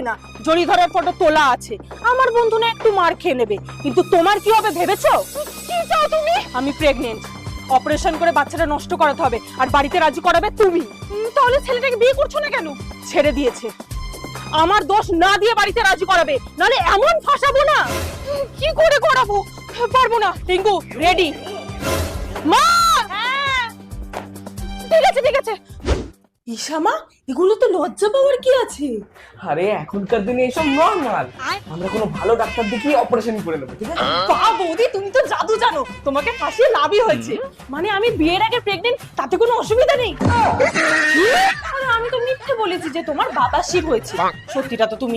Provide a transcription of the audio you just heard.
যাবে না, জড়িধরের ফটো তোলা আছে। আমার বন্ধু না একটু মার খেয়ে নেবে, কিন্তু তোমার কি হবে ভেবেছো? কি চাও তুমি? আমি প্রেগনেন্ট, অপারেশন করে বাচ্চাটা নষ্ট করাতে হবে, আর বাড়িতে রাজি করাবে তুমি। তাহলে ছেলেটাকে বিয়ে করছো না কেন? ছেড়ে দিয়েছে। আমার দোষ না দিয়ে বাড়িতে রাজি করাবে, নালে এমন ফাঁসাবো না। কি করে করাবো? পারবো না। টিঙ্কু রেডি? মা, ঠিক আছে ঠিক আছে। ইশামা, এগুলো তো লজ্জা পাওয়ার কি আছে? আরে এখনকার দিনে এসব নরমাল। আমরা কোনো ভালো ডাক্তার দেখিয়ে অপারেশন করে নেবো, ঠিক আছে? বাহ বৌদি, তুমি তো জাদু জানো, তোমাকে ফাঁসিয়ে লাভই হয়েছে। মানে আমি বিয়ের আগে প্রেগনেন্ট, তাতে কোনো অসুবিধা নেই? আরে আমি তো মিথ্যে বলেছি যে তোমার বাতাসির হয়েছে, সত্যিটা তো তুমি